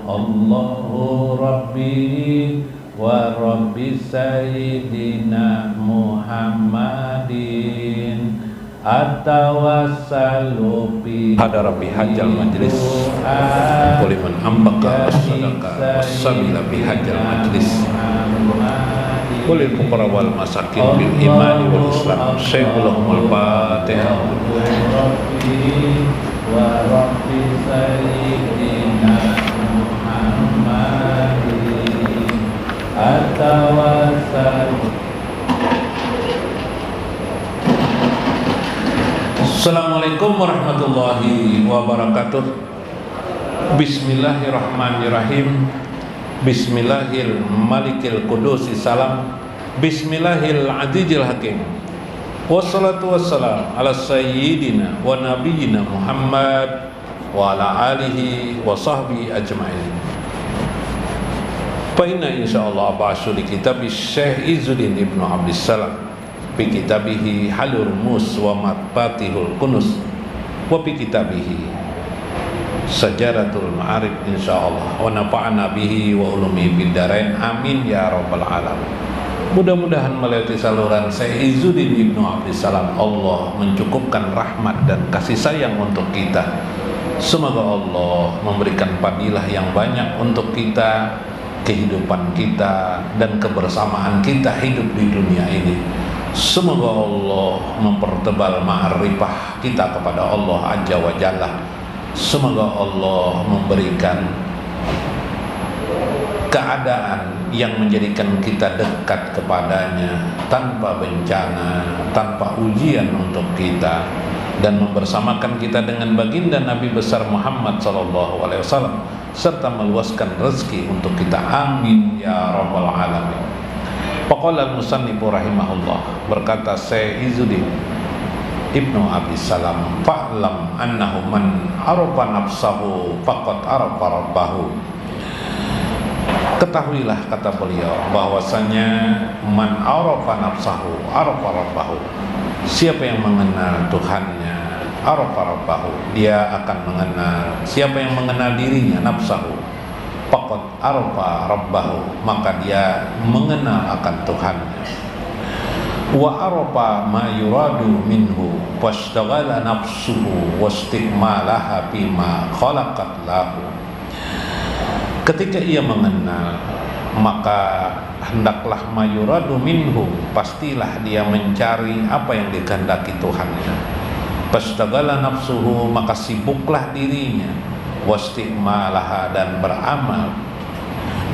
Allahu Rabbi wa Rabbi Sayyidina Muhammadin atawassalu bi hada rabbi hajjal majlis kuliman ambaka as-sadaqah was-sabila bi hajjal majlis kulil fuqara wal masakin bil imani wal islam syaikhul fatihah wa Rabbi Sayyidina Muhammadin atawassalu. Assalamualaikum warahmatullahi wabarakatuh. Bismillahirrahmanirrahim. Bismillahil malikil kudusi salam. Bismillahil azizil hakim. Wassalatu wassalam ala sayyidina wa nabiyyina Muhammad wa ala alihi wa sahbihi ajma'in. Fa inna insyaallah ba'asyu li kitab Syekh Izzuddin Ibnu Abdissalam fi kitabihi Halul Mus wa Matbatihul Kunus wa fi kitabihi Sajaratul Ma'arif insyaallah wa nafa'ana bihi wa ulumi fid dharain amin ya rabbal alamin. Mudah-mudahan melalui saluran Syekh Izzuddin Ibnu Abdissalam Allah mencukupkan rahmat dan kasih sayang untuk kita. Semoga Allah memberikan fadilah yang banyak untuk kita, kehidupan kita dan kebersamaan kita hidup di dunia ini. Semoga Allah mempertebal ma'rifah kita kepada Allah Azza wa Jalla. Semoga Allah memberikan keadaan yang menjadikan kita dekat kepadanya tanpa bencana, tanpa ujian untuk kita, dan membersamakan kita dengan baginda Nabi besar Muhammad SAW, serta meluaskan rezeki untuk kita. Amin ya rabbal alamin. Faqala al-musannifu rahimahullah, berkata Syekh Izzuddin Ibnu Abdissalam, fa'lam annahu man arafa nafsahu faqad arafa rabbahu. Ketahuilah, kata beliau, bahwasanya man arafa nafsahu arafa rabbahu. Siapa yang mengenal Tuhannya, arafa rabbahu, dia akan mengenal. Siapa yang mengenal dirinya, nafsahu, faqad arafa rabbahu, maka dia mengenal akan Tuhannya. Wa arafa ma yuradu minhu washtaghala nafsuhu wastikmalaha bima khalaqat lahu. Ketika ia mengenal, maka hendaklah mayuradu minhu, pastilah dia mencari apa yang dikehendaki Tuhannya. Washtaghala nafsuhu, maka sibuklah dirinya, wastikmalaha, dan beramal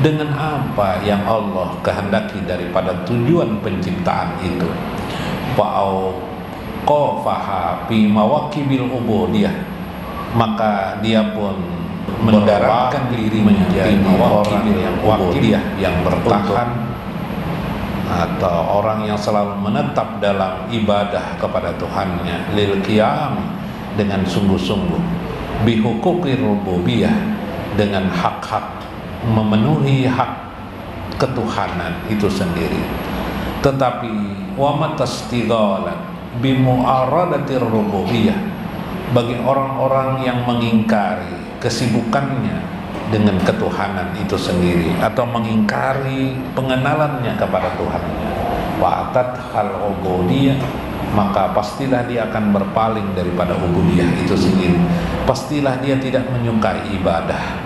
dengan apa yang Allah kehendaki daripada tujuan penciptaan itu. Fa'auqafaha fi mawaqibil ubudiyah, maka dia pun mendaratkan diri menjadi orang yang ubudiyah, yang bertahan, atau orang yang selalu menetap dalam ibadah kepada Tuhannya, lil qiyam, dengan sungguh-sungguh, bihuquqir rububiyah, dengan hak-hak, memenuhi hak ketuhanan itu sendiri. Tetapi wa matastighalat bimu'aradatir rububiyah, bagi orang-orang yang mengingkari kesibukannya dengan ketuhanan itu sendiri, atau mengingkari pengenalannya kepada Tuhannya, wa'atat hal ubudiyah, maka pastilah dia akan berpaling daripada ubudiyah itu sendiri. Pastilah dia tidak menyukai ibadah,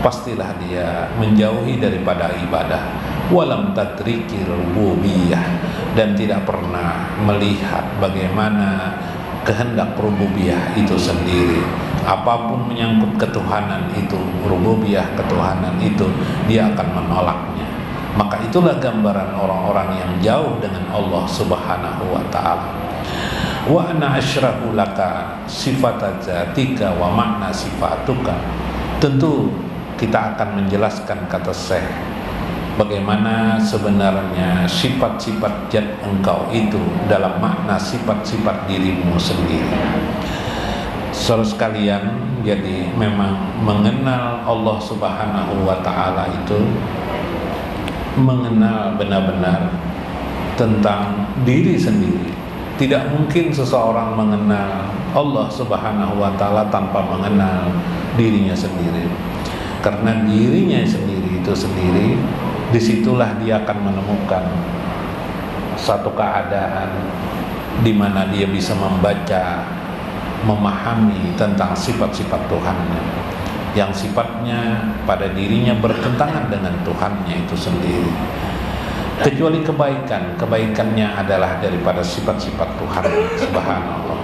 pastilah dia menjauhi daripada ibadah. Walam tadrikir rububiyah, dan tidak pernah melihat bagaimana kehendak rububiyah itu sendiri. Apapun menyangkut ketuhanan itu, rububiyah ketuhanan itu, dia akan menolaknya. Maka itulah gambaran orang-orang yang jauh dengan Allah Subhanahu wa ta'ala. Wa ana asyrahu laka sifata zatika wa makna sifatuka. Tentu kita akan menjelaskan, kata Syekh, bagaimana sebenarnya sifat-sifat zat engkau itu dalam makna sifat-sifat dirimu sendiri. Saudara sekalian, jadi memang mengenal Allah Subhanahu wa ta'ala itu mengenal benar-benar tentang diri sendiri. Tidak mungkin seseorang mengenal Allah Subhanahu wa Ta'ala tanpa mengenal dirinya sendiri. Karena dirinya sendiri itu sendiri, disitulah dia akan menemukan satu keadaan di mana dia bisa membaca, memahami tentang sifat-sifat Tuhannya, yang sifatnya pada dirinya bertentangan dengan Tuhannya itu sendiri. Kecuali kebaikannya adalah daripada sifat-sifat Tuhan Subhanallah.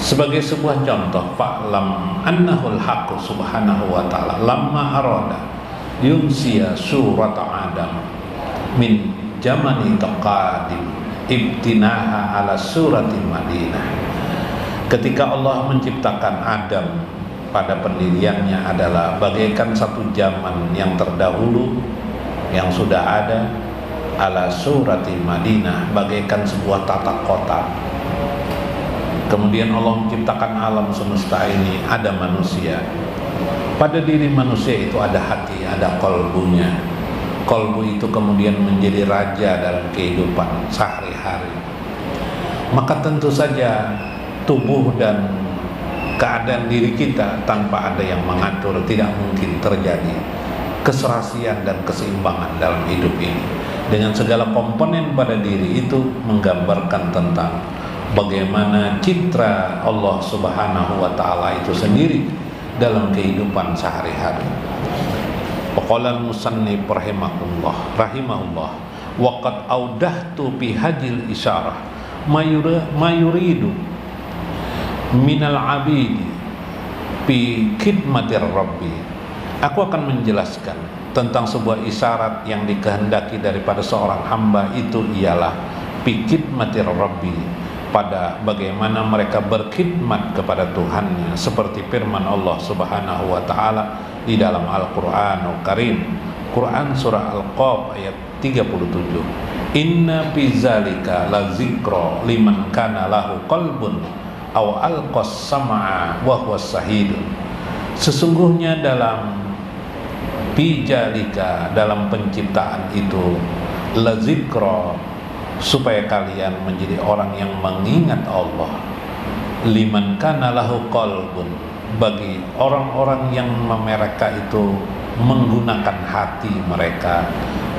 Sebagai sebuah contoh, fa'lam annahul haqqu subhanahu wa ta'ala lamma arada yunsiya surat Adam min jamani taqadim ibtinaha ala surati Madinah. Ketika Allah menciptakan Adam, pada pendiriannya adalah bagaikan satu zaman yang terdahulu yang sudah ada, ala surati Madinah, bagaikan sebuah tata kota. Kemudian Allah menciptakan alam semesta ini, ada manusia. Pada diri manusia itu ada hati, ada kolbunya. Kolbu itu kemudian menjadi raja dalam kehidupan sehari-hari. Maka tentu saja tubuh dan keadaan diri kita tanpa ada yang mengatur tidak mungkin terjadi keserasian dan keseimbangan dalam hidup ini. Dengan segala komponen pada diri itu menggambarkan tentang bagaimana citra Allah Subhanahu wa Ta'ala itu sendiri dalam kehidupan sehari-hari. Qala al-musannif rahimahullah wa qad audahtu bi hadil isyarah mayuridu minal abidi bi khidmatir rabbi. Aku akan menjelaskan tentang sebuah isyarat yang dikehendaki daripada seorang hamba, itu ialah bi khidmatir rabbi, pada bagaimana mereka berkhidmat kepada Tuhannya, seperti firman Allah Subhanahu wa Ta'ala di dalam Al-Qur'anul Karim, Quran surah Al-Qaf ayat 37. Inna fi zalika la zikra liman kana lahu qalbun aw alqas sam'a wa huwa shahidun. Sesungguhnya dalam bijalika, dalam penciptaan itu, la zikra, supaya kalian menjadi orang yang mengingat Allah, liman kana lahu qalbun, bagi orang-orang yang mereka itu menggunakan hati mereka,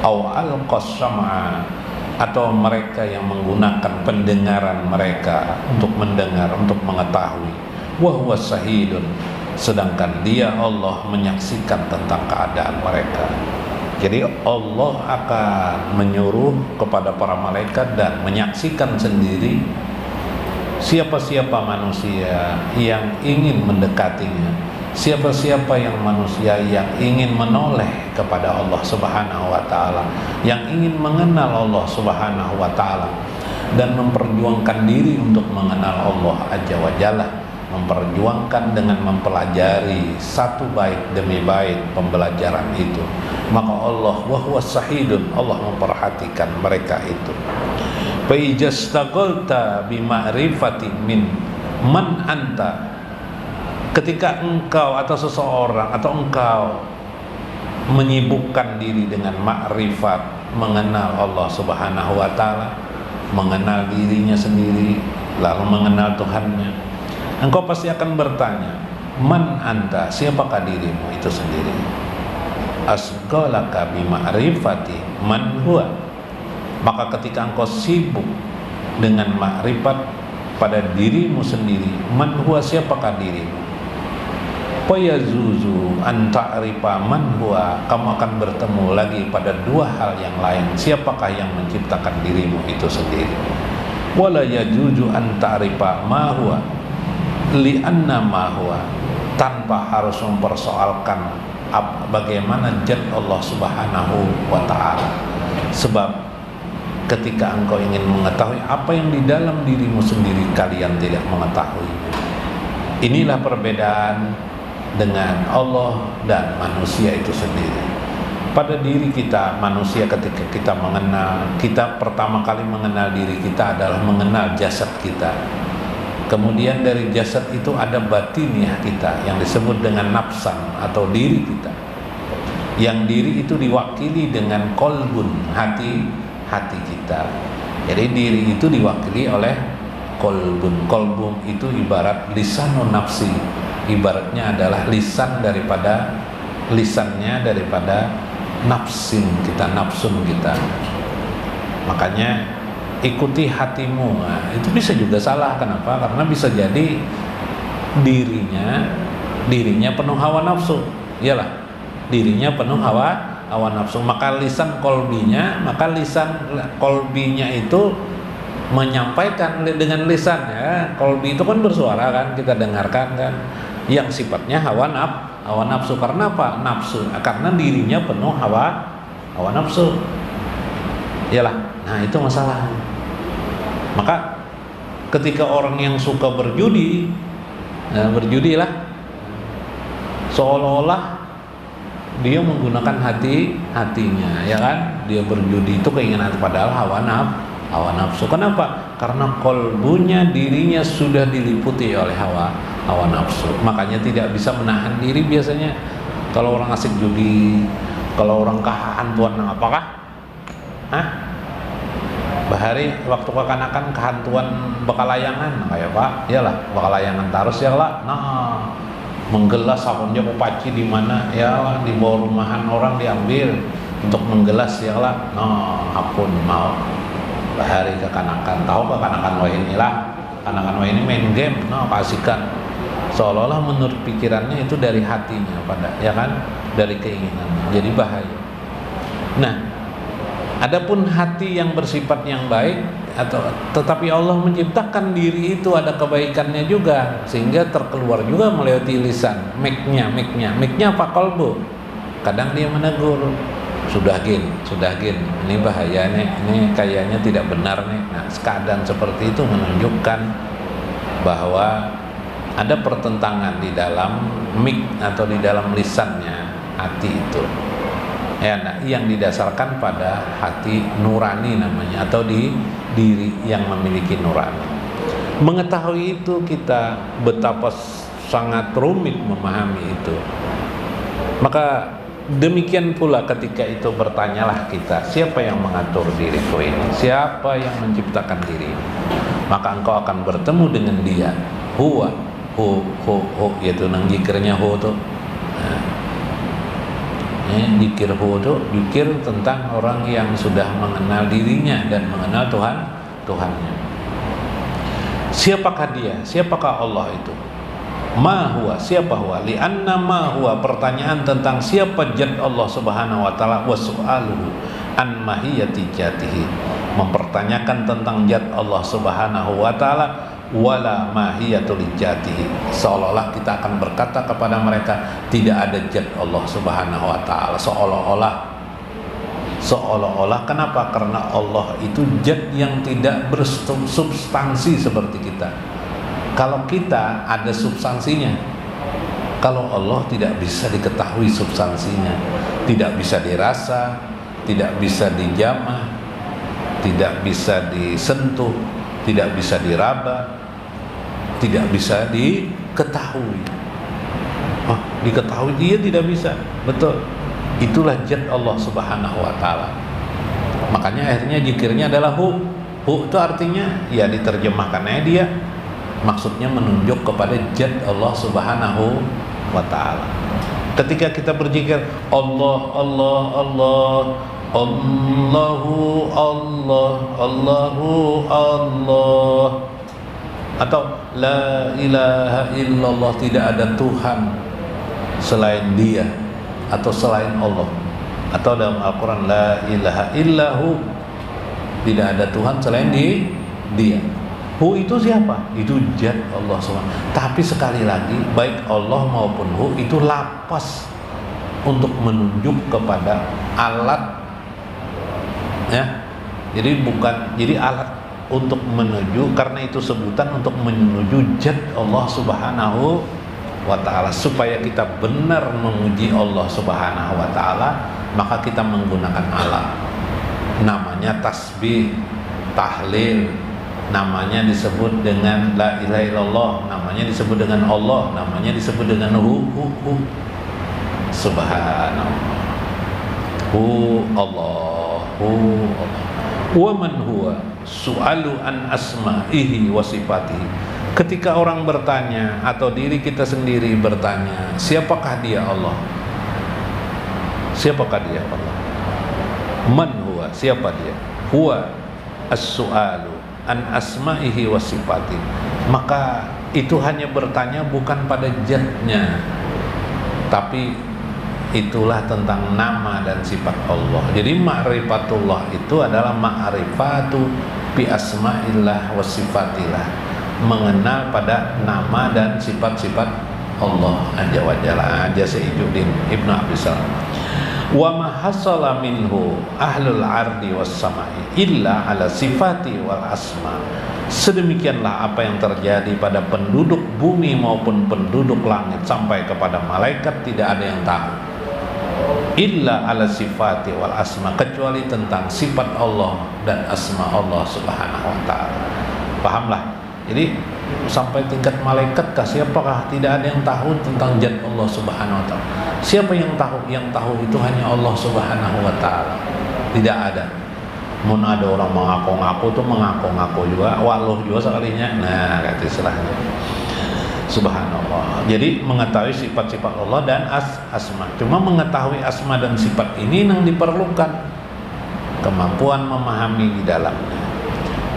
au alqas sam'a, atau mereka yang menggunakan pendengaran mereka untuk mendengar, untuk mengetahui, wa huwa shahidun, sedangkan dia Allah menyaksikan tentang keadaan mereka. Jadi Allah akan menyuruh kepada para malaikat dan menyaksikan sendiri siapa-siapa manusia yang ingin mendekatinya, siapa-siapa yang manusia yang ingin menoleh kepada Allah Subhanahu wa Ta'ala, yang ingin mengenal Allah Subhanahu wa Ta'ala dan memperjuangkan diri untuk mengenal Allah Azza wa Jalla, memperjuangkan dengan mempelajari satu bait demi bait pembelajaran itu, maka Allah wa huwa shahidun, Allah memperhatikan mereka itu. Fa ijastaghalta bi ma'rifati min man anta, ketika engkau atau seseorang atau engkau menyibukkan diri dengan makrifat, mengenal Allah Subhanahu wa Ta'ala, mengenal dirinya sendiri, lalu mengenal Tuhannya, engkau pasti akan bertanya, man anta, siapakah dirimu itu sendiri? Asghalaka bi ma'rifati man huwa, maka ketika engkau sibuk dengan makrifat pada dirimu sendiri, man huwa, siapakah dirimu, fayazuzu an ta'rifa man huwa, kamu akan bertemu lagi pada dua hal yang lain, siapakah yang menciptakan dirimu itu sendiri. Wala yajuzu an ta'rifa ma huwa li'anna ma huwa, tanpa harus mempersoalkan bagaimana zat Allah Subhanahu wa Ta'ala, sebab ketika engkau ingin mengetahui apa yang di dalam dirimu sendiri, kalian tidak mengetahuinya. Inilah perbedaan dengan Allah dan manusia itu sendiri. Pada diri kita manusia, ketika kita mengenal, kita pertama kali mengenal diri kita adalah mengenal jasad kita. Kemudian dari jasad itu ada batiniah kita yang disebut dengan nafsan atau diri kita. Yang diri itu diwakili dengan kolbun, hati kita. Jadi diri itu diwakili oleh kolbun. Kolbun itu ibarat lisanun nafsi, ibaratnya adalah lisannya daripada nafsin kita, nafsun kita. Makanya ikuti hatimu. Nah, itu bisa juga salah. Kenapa? Karena bisa jadi dirinya penuh hawa nafsu. Iyalah, dirinya penuh hawa nafsu. Maka lisan kolbinya itu menyampaikan dengan lisan, ya. Kolbi itu kan bersuara kan, kita dengarkan kan, yang sifatnya hawa nafsu. Karena apa? Nafsu. Karena dirinya penuh hawa nafsu. Iyalah. Nah, itu masalah. Maka ketika orang yang suka berjudi, berjudilah, seolah-olah dia menggunakan hatinya, ya kan? Dia berjudi itu keinginan, padahal hawa nafsu. Kenapa? Karena kolbunya, dirinya sudah diliputi oleh hawa nafsu. Makanya tidak bisa menahan diri biasanya. Kalau orang asik judi, kalau orang kehantuan, apakah? Bahari waktu kekanakan kehantuan bekalayangan, kayak Pak, iyalah bekalayangan tarus ya lah. Nah, menggelas sakunnya kupaci di mana ya, di bawah rumahan orang diambil untuk menggelas ya lah. Nah, apun mau bahari kekanakan, tahu kekanakan wah inilah, kekanakan wah ini main game, nah kasihkan. Seolah-olah menurut pikirannya itu dari hatinya pada, ya kan, dari keinginannya. Jadi bahaya. Nah, adapun hati yang bersifat yang baik, tetapi Allah menciptakan diri itu ada kebaikannya juga, sehingga terkeluar juga melewati lisan. Miknya apa? Kolbu. Kadang dia menegur, sudah gin, ini bahaya nih, ini kayaknya tidak benar nih. Nah, keadaan seperti itu menunjukkan bahwa ada pertentangan di dalam mik atau di dalam lisannya hati itu. Ya, nah, yang didasarkan pada hati nurani namanya, atau di diri yang memiliki nurani. Mengetahui itu kita betapa sangat rumit memahami itu. Maka demikian pula ketika itu bertanyalah kita, siapa yang mengatur diriku ini? Siapa yang menciptakan diri ini? Maka engkau akan bertemu dengan dia. Huwa, hu, yaitu nang zikirnya hu tuh. Zikir hudu, zikir tentang orang yang sudah mengenal dirinya dan mengenal Tuhannya. Siapakah dia? Siapakah Allah itu? Ma huwa, siapa huwa? Li'anna ma huwa, pertanyaan tentang siapa zat Allah Subhanahu wa taala, wa su'aluhu an mahiyati jatihi, mempertanyakan tentang zat Allah Subhanahu wa taala, wala mahiyatul jatihi, seolah-olah kita akan berkata kepada mereka tidak ada zat Allah Subhanahu wa taala, seolah-olah. Kenapa? Karena Allah itu zat yang tidak bersubstansi seperti kita. Kalau kita ada substansinya, kalau Allah tidak bisa diketahui substansinya, tidak bisa dirasa, tidak bisa dijamah, tidak bisa disentuh, tidak bisa diraba, tidak bisa diketahui. Diketahui dia tidak bisa. Betul. Itulah zat Allah Subhanahu wa taala. Makanya akhirnya zikirnya adalah hu. Hu itu artinya ya diterjemahkannya dia, maksudnya menunjuk kepada zat Allah Subhanahu wa taala. Ketika kita berzikir Allah, Allahu Allah, Allahu Allah, atau la ilaha illallah, tidak ada Tuhan selain dia atau selain Allah, atau dalam Al-Quran la ilaha illahu, tidak ada Tuhan selain dia. Hu itu siapa? Itu zat Allah SWT. Tapi sekali lagi, baik Allah maupun hu itu lapas untuk menunjuk kepada alat, ya. Jadi alat untuk menuju, karena itu sebutan untuk menuju zat Allah Subhanahu wa taala. Supaya kita benar memuji Allah Subhanahu wa taala, maka kita menggunakan alat namanya tasbih, tahlil, namanya disebut dengan la ilaha illallah, namanya disebut dengan Allah, namanya disebut dengan hu. Subhanallah. Allah. Wa man huwa su'alu an asma'ihi wa sifatihi. Ketika orang bertanya atau diri kita sendiri bertanya, siapakah dia Allah? Siapakah dia Allah? Man huwa, siapa dia? Huwa as-su'alu an asma'ihi wa sifatihi. Maka itu hanya bertanya bukan pada zatnya, tapi itulah tentang nama dan sifat Allah. Jadi ma'rifatullah itu adalah ma'rifatu bi asma'illah wa sifatillah, mengenal pada nama dan sifat-sifat Allah Azza wa Jalla. Jazaijuddin Ibnu Abi Salam. Wa ma hasala minhu ahlul ardi was samai illa ala sifati wal asma. Sedemikianlah apa yang terjadi pada penduduk bumi maupun penduduk langit sampai kepada malaikat, tidak ada yang tahu illa ala sifati wal asma, kecuali tentang sifat Allah dan asma Allah subhanahu wa ta'ala. Pahamlah? Jadi sampai tingkat malaikat kah, siapakah? Tidak ada yang tahu tentang zat Allah subhanahu wa ta'ala. Siapa yang tahu? Yang tahu itu hanya Allah subhanahu wa ta'ala. Tidak ada. Mun ada orang mengaku-ngaku tuh mengaku-ngaku juga, waluh juga sekalinya. Nah, kata istilahnya. Subhanallah. Jadi mengetahui sifat-sifat Allah dan asma. Cuma mengetahui asma dan sifat ini yang diperlukan kemampuan memahami di dalamnya.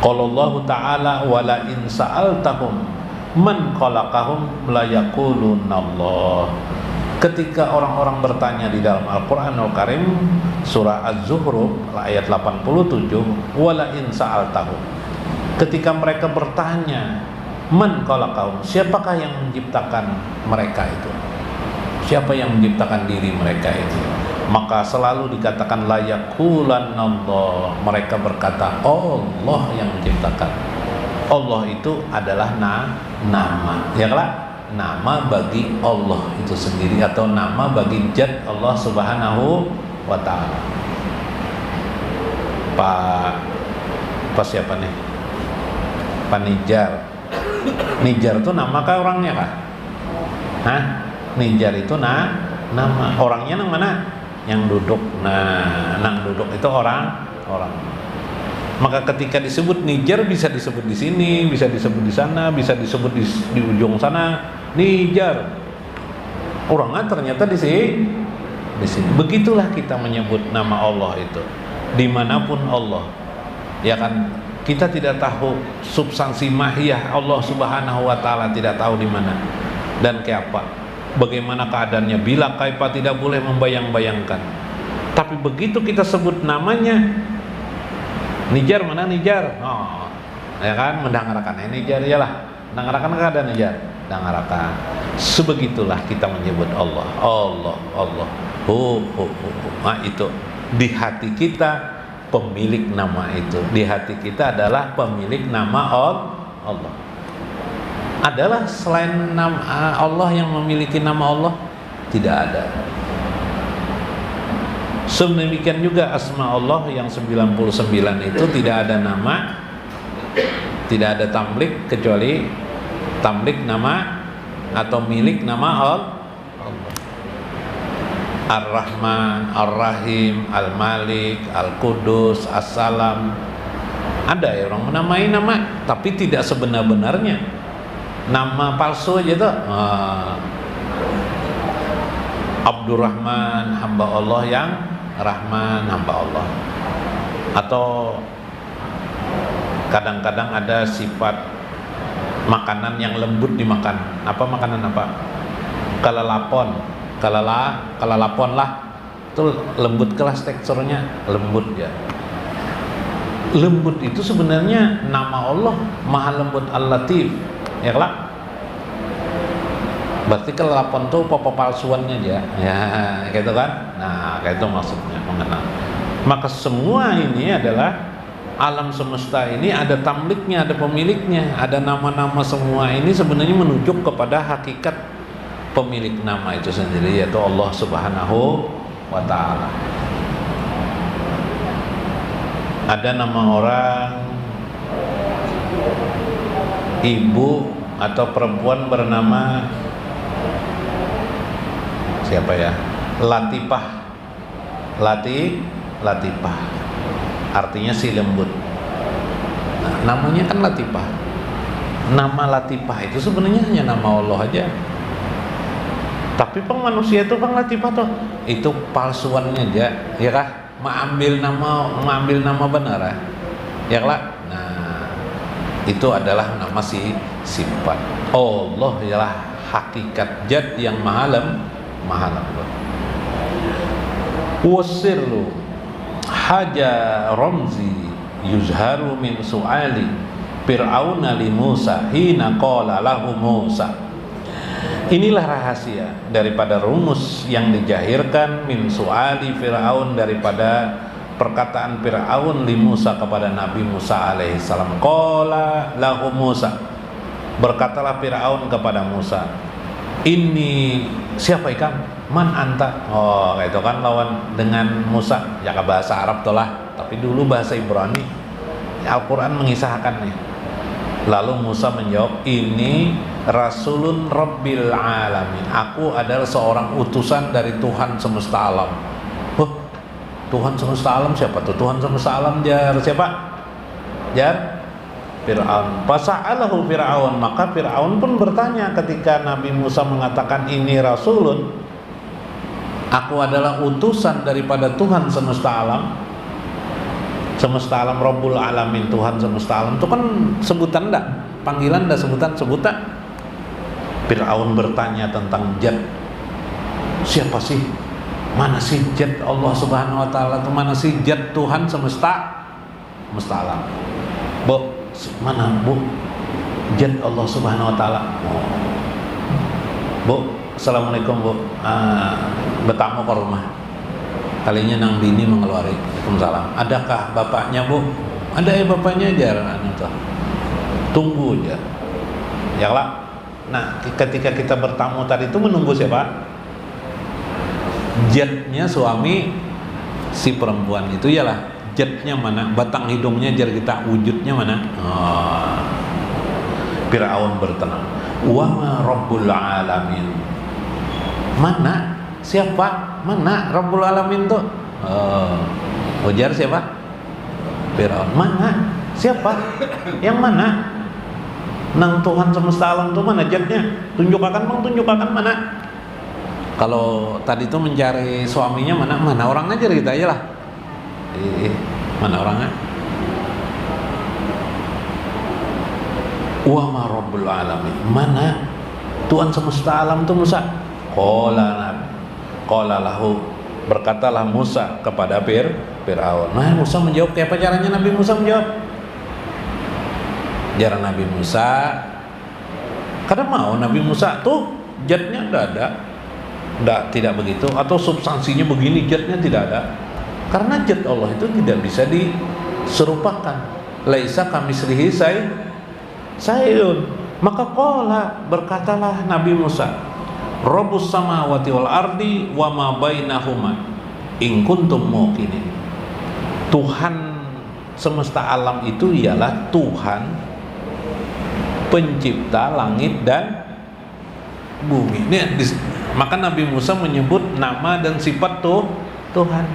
Qala Allah Ta'ala wala in sa'altahum man khalaqahum la yaquluna Allah. Ketika orang-orang bertanya di dalam Al-Qur'anul Karim surah Az-Zukhruf ayat 87, wala in sa'altahum, ketika mereka bertanya, man khalaqahum, siapakah yang menciptakan mereka itu? Siapa yang menciptakan diri mereka itu? Maka selalu dikatakan la yaqulanallah, mereka berkata Allah yang menciptakan. Allah itu adalah nama, ya kan? Nama bagi Allah itu sendiri, atau nama bagi zat Allah subhanahu wa ta'ala. Pak siapa nih? Pak Nijar. Nijar itu nama kah orangnya kah? Hah? Nijar itu nama. Orangnya nang mana? Yang duduk. Nah, nang duduk itu orang. Maka ketika disebut Nijar bisa disebut di sini, bisa disebut di sana, bisa disebut di ujung sana. Nijar. Orangnya ternyata di sini. Begitulah kita menyebut nama Allah itu. Dimanapun Allah, ya kan? Kita tidak tahu substansi mahiyah Allah subhanahu wa ta'ala, tidak tahu di mana dan kayak apa, bagaimana keadaannya, bila kaifa tidak boleh membayang-bayangkan. Tapi begitu kita sebut namanya, Nijar mana Nijar? Oh, ya kan, mendangarakan Nijar iyalah, mendangarakan keadaan Nijar, mendangarakan. Sebegitulah kita menyebut Allah. Nah, itu di hati kita pemilik nama itu. Di hati kita adalah pemilik nama Allah. Adalah selain nama Allah yang memiliki nama Allah? Tidak ada. Sedemikian juga asma Allah yang 99 itu tidak ada nama, tidak ada tamlik, kecuali tamlik nama atau milik nama Allah. Ar-Rahman, Ar-Rahim, Al-Malik, Al-Qudus, As-Salam. Ada ya orang menamai nama, tapi tidak sebenar-benarnya. Nama palsu aja tuh. Abdurrahman, hamba Allah yang Rahman, hamba Allah. Atau kadang-kadang ada sifat makanan yang lembut dimakan. Apa makanan apa? Kalalapon lah, itu lembut, kelas teksturnya lembut ya. Lembut itu sebenarnya nama Allah, Maha Lembut Al-Latif, ya kelak. Berarti kalalapon itu apa palsuannya aja, ya gitu kan. Nah, kayak itu maksudnya mengenal. Maka semua ini adalah alam semesta ini ada tamliknya, ada pemiliknya, ada nama-nama. Semua ini sebenarnya menunjuk kepada hakikat pemilik nama itu sendiri, yaitu Allah subhanahu wa ta'ala. Ada nama orang ibu atau perempuan bernama siapa ya? Latifah. Latifah. Artinya si lembut. Nah, namanya kan Latifah. Nama Latifah itu sebenarnya hanya nama Allah aja. Tapi manusia itu Latifah tuh itu palsuannya aja, ya kah? Mengambil nama benar ya lah. Nah, itu adalah nama sifat. Allah ialah hakikat zat yang maha lembut. Wasirru haja ramzi yuzharu min su'ali Fir'auna li Musa hina qala lahu Musa. Inilah rahasia daripada rumus yang dijahirkan min su'ali Fir'aun, daripada perkataan Fir'aun li Musa kepada Nabi Musa alaihissalam. Qala lahu Musa, berkatalah Fir'aun kepada Musa, ini siapa ikam? Man anta? Oh, itu kan lawan dengan Musa. Ya ke bahasa Arab toh lah, tapi dulu bahasa Ibrani. Al-Quran mengisahkan nih. Lalu Musa menjawab, ini Rasulun Rabbil Alamin. Aku adalah seorang utusan dari Tuhan semesta alam. Tuhan semesta alam siapa tuh? Tuhan semesta alam jar siapa? Jar Fir'aun. Fasa'alahu Fir'aun, maka Fir'aun pun bertanya ketika Nabi Musa mengatakan ini Rasulun, aku adalah utusan daripada Tuhan semesta alam. Semesta alam, Rabbul Alamin, Tuhan semesta alam itu kan sebutan enggak? Panggilan enggak, sebutan? Fir'aun bertanya tentang zat. Siapa sih? Mana sih zat Allah Subhanahu wa taala itu? Mana sih zat Tuhan semesta alam? Bu, mana Bu? Zat Allah Subhanahu wa taala. Bu, assalamualaikum Bu. Bertamu ke rumah. Kalinya nang bini mengeluari. Waalaikumsalam. Adakah bapaknya Bu? Ada ya bapaknya aja. Tunggu aja. Ya lah. Nah, ketika kita bertamu tadi itu menunggu siapa? Jatnya suami si perempuan itu ialah jatnya mana? Batang hidungnya jar kita, wujudnya mana? Fir'aun bertenang. Wa ma Rabbul Alamin. Mana? Siapa? Mana Rabbul Alamin tuh? Ujar siapa? Fir'aun. Mana? Siapa? Yang mana? Nang Tuhan semesta alam tuh mana jatnya? Tunjukkan mana? Kalau tadi tuh mencari suaminya mana orang aja kita aja lah. Mana orangnya? Wa ma Rabbul Alamin. Mana Tuhan semesta alam tuh Musa? Qala lahu, berkatalah Musa kepada Fir'aun. Nah, Musa menjawab, kayak apa caranya Nabi Musa menjawab? Cara Nabi Musa, kadang mau Nabi Musa tuh jatnya tidak begitu, atau substansinya begini jatnya tidak ada. Karena jat Allah itu tidak bisa diserupakan. Laisa kamislihi sayun. Maka berkatalah Nabi Musa, Rabbus samawati wal ardi wa ma bainahuma in kuntum muqinin. Tuhan semesta alam itu ialah Tuhan pencipta langit dan bumi. Maka Nabi Musa menyebut nama dan sifat Tuhan.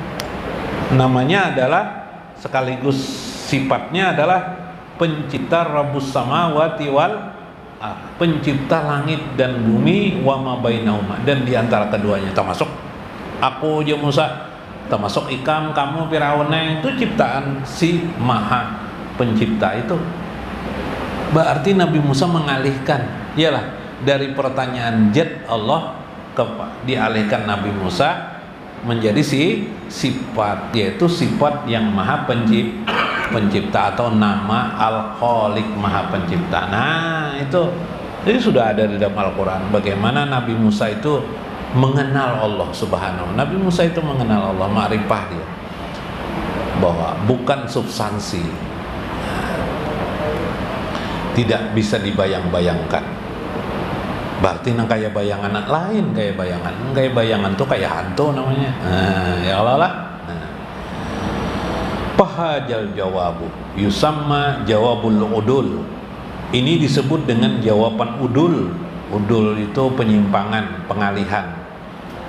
Namanya adalah sekaligus sifatnya adalah pencipta Rabbus samawati wal, pencipta langit dan bumi, wa ma bainahuma, dan di antara keduanya, termasuk aku ya Musa, termasuk ikam, kamu, Firaun, itu ciptaan si Maha Pencipta itu. Berarti Nabi Musa mengalihkan, iyalah, dari pertanyaan zat Allah dialihkan Nabi Musa menjadi sifat, yaitu sifat yang Maha Pencipta atau nama Al-Khaliq, Maha Pencipta. Nah, itu jadi sudah ada di dalam Al-Quran bagaimana Nabi Musa itu mengenal Allah Subhanahu. Nabi Musa itu mengenal Allah, ma'rifah dia, bahwa bukan substansi, tidak bisa dibayang-bayangkan. Berarti nang kayak bayangan lain, kayak bayangan tuh kayak hantu namanya. Ya Allah lah. Pahajal jawabu yusamma jawabul udul. Ini disebut dengan jawaban udul. Udul itu penyimpangan, pengalihan.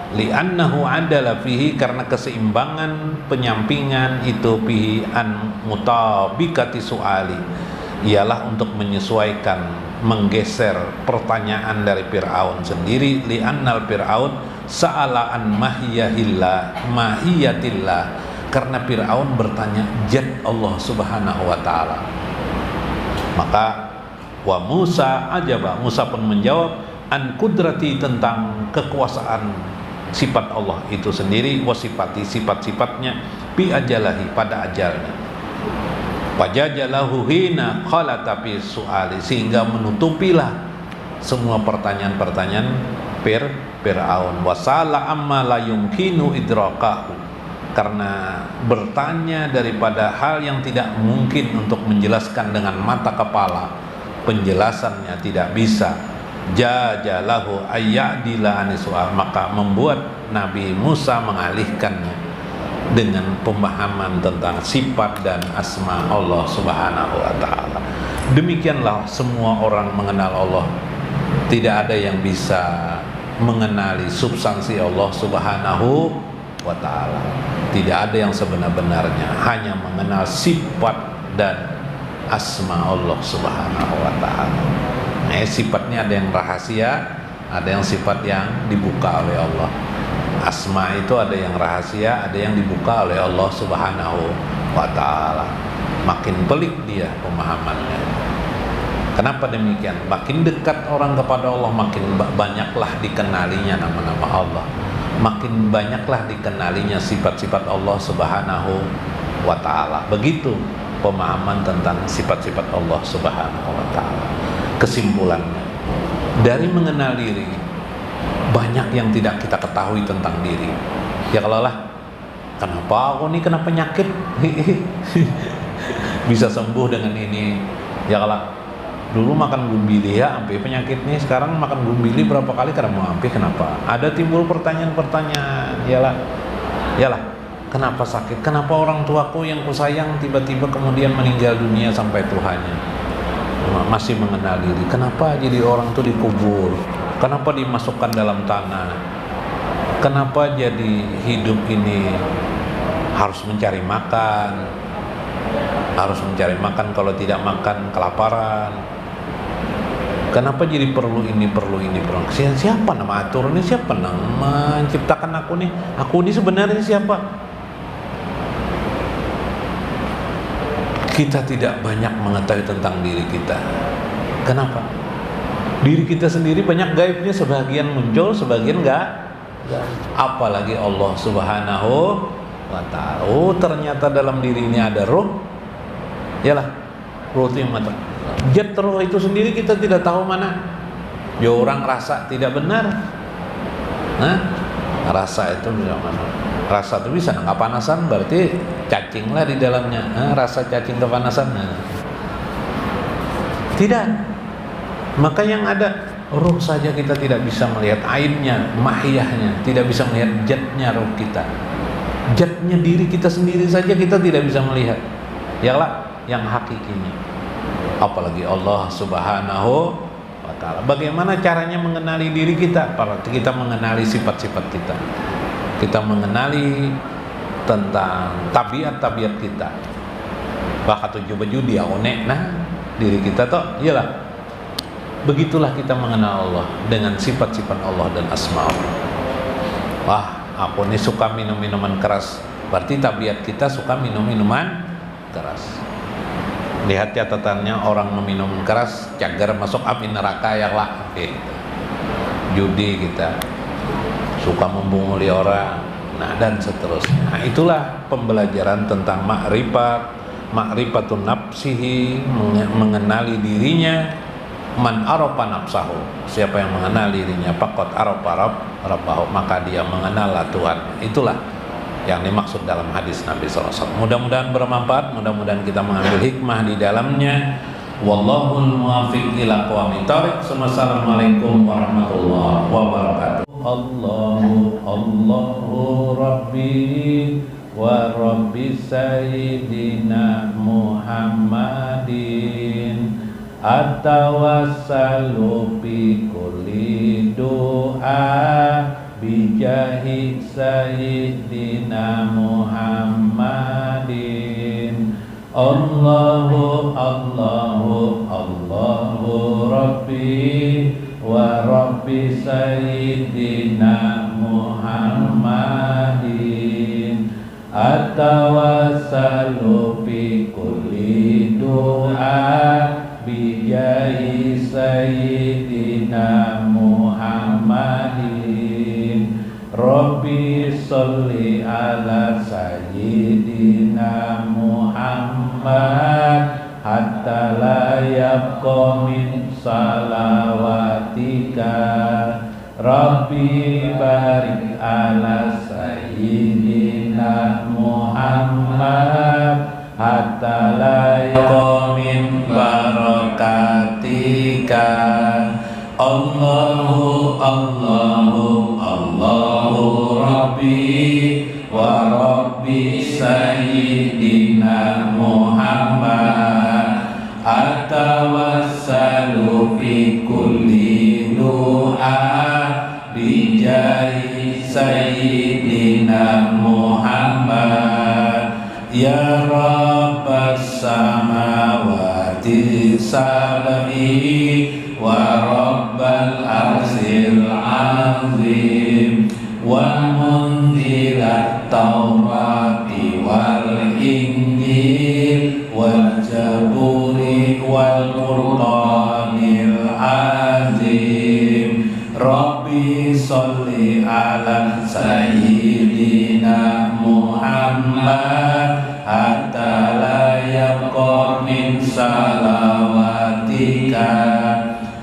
Li'annahu adala fihi, karena keseimbangan penyampingan itu fihi an mutabikati su'ali, ialah untuk menyesuaikan, menggeser pertanyaan dari Fir'aun sendiri. Li'annal Fir'aun sa'ala an mahiyatillah, karena Fir'aun bertanya zat Allah subhanahu wa ta'ala. Maka wa Musa ajaba, Musa pun menjawab an kudrati, tentang kekuasaan sifat Allah itu sendiri, wasifati, sifat-sifatnya, bi ajalahi, pada ajalnya. Wajajalahu hina khalata fi su'ali, sehingga menutupilah semua pertanyaan-pertanyaan Fir'aun. Wasala amma la yumkinu idrakahu, karena bertanya daripada hal yang tidak mungkin untuk menjelaskan dengan mata kepala, penjelasannya tidak bisa. Jajalahu ayyadila anisu'al, maka membuat Nabi Musa mengalihkannya dengan pemahaman tentang sifat dan asma Allah subhanahu wa ta'ala. Demikianlah semua orang mengenal Allah. Tidak ada yang bisa mengenali substansi Allah subhanahu wa ta'ala. Tidak ada yang sebenar-benarnya, hanya mengenal sifat dan asma Allah subhanahu wa ta'ala. Sifatnya ada yang rahasia, ada yang sifat yang dibuka oleh Allah. Asma itu ada yang rahasia, ada yang dibuka oleh Allah subhanahu wa ta'ala. Makin pelik dia pemahamannya. Kenapa demikian? Makin dekat orang kepada Allah, makin banyaklah dikenalinya nama-nama Allah, makin banyaklah dikenalinya sifat-sifat Allah subhanahu wa ta'ala. Begitu pemahaman tentang sifat-sifat Allah subhanahu wa ta'ala. Kesimpulannya, dari mengenal diri, banyak yang tidak kita ketahui tentang diri. Ya kalau lah, kenapa aku nih kena penyakit bisa sembuh dengan ini. Ya kalau dulu makan gumbili ya ampe penyakit nih, sekarang makan gumbili berapa kali karena mau ampe, kenapa? Ada timbul pertanyaan-pertanyaan. Yalah, kenapa sakit? Kenapa orang tuaku yang kusayang tiba-tiba kemudian meninggal dunia sampai Tuhannya? Masih mengenal diri. Kenapa jadi orang itu dikubur? Kenapa dimasukkan dalam tanah? Kenapa jadi hidup ini harus mencari makan? Harus mencari makan, kalau tidak makan kelaparan. Kenapa jadi perlu ini, perlu ini, perlu. Siapa nama atur ini? Siapa nama menciptakan aku nih? Aku ini sebenarnya siapa? Kita tidak banyak mengetahui tentang diri kita. Kenapa? Diri kita sendiri banyak gaibnya, sebagian muncul, sebagian enggak. Apalagi Allah subhanahu wa ta'ala. Oh, ternyata dalam diri ini ada roh. Yalah, roh itu yang mata. Zat roh itu sendiri kita tidak tahu mana. Ya orang rasa tidak benar. Rasa itu bisa mana? Rasa itu bisa nggak panasan, berarti cacing lah di dalamnya. Rasa cacing kepanasan. Tidak. Maka yang ada ruh saja kita tidak bisa melihat ainnya, mahiyahnya, tidak bisa melihat zatnya ruh kita. Zatnya diri kita sendiri saja kita tidak bisa melihat. Yalah, yang hakikinya. Apalagi Allah subhanahu wa ta'ala. Bagaimana caranya mengenali diri kita? Kita mengenali sifat-sifat kita. Kita mengenali tentang tabiat-tabiat kita. Bahkan tujuh baju dia onek. Nah, diri kita toh, iyalah. Begitulah kita mengenal Allah dengan sifat-sifat Allah dan asma Allah. Wah, aku ini suka minum minuman keras. Berarti tabiat kita suka minum minuman keras. Lihat catatannya, orang meminum keras cagar masuk api neraka ya lah. Judi kita, suka membunguli orang, nah dan seterusnya. Nah, itulah pembelajaran tentang ma'rifatun nafsihi, mengenali dirinya. Man arafa nafsahu, siapa yang mengenal dirinya, faqad arafa rabbahu, maka dia mengenallah Tuhan. Itulah yang dimaksud dalam hadis Nabi SAW. Mudah-mudahan bermanfaat, mudah-mudahan kita mengambil hikmah di dalamnya. Wallahul muwaffiq ila aqwamit thoriq. Wassalamualaikum warahmatullahi wabarakatuh. Allahu Rabbi wa Rabbi Sayyidina Muhammadin atawassalu bi kulli doa bijahi sayyidina Muhammadin. Allahu Allahu Allahu Rabbi wa Rabbi sayyidina Muhammadin. Atawassalu bi kulli doa bijahi sayyidina Muhammadin. Rabbi sholli ala sayyidina Muhammad hatta la yabqa min salawatika. Rabbi barik ala sayyidina Muhammad hatta la yabqa min barakatika. Allahu Allahu Allahu Rabbi wa Rabbi sayyidina Muhammad. Atawassalu fi kulli doa bijahi sayyidina Muhammad. Ya Rabbas samawati sab'i wa rabbal arsyil azim wa munzilat taurati wal injil wal zaburi wal qur'anil azim. Rabbi sholli ala sayyidina Muhammad hatta la yabqa min salawatika.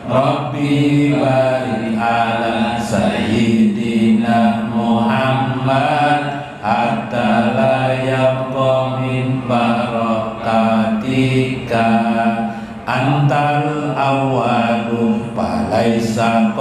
Rabbi barik ala sayyidina Muhammad hatta la yabqa min barakatika. Antal awwalu falaisa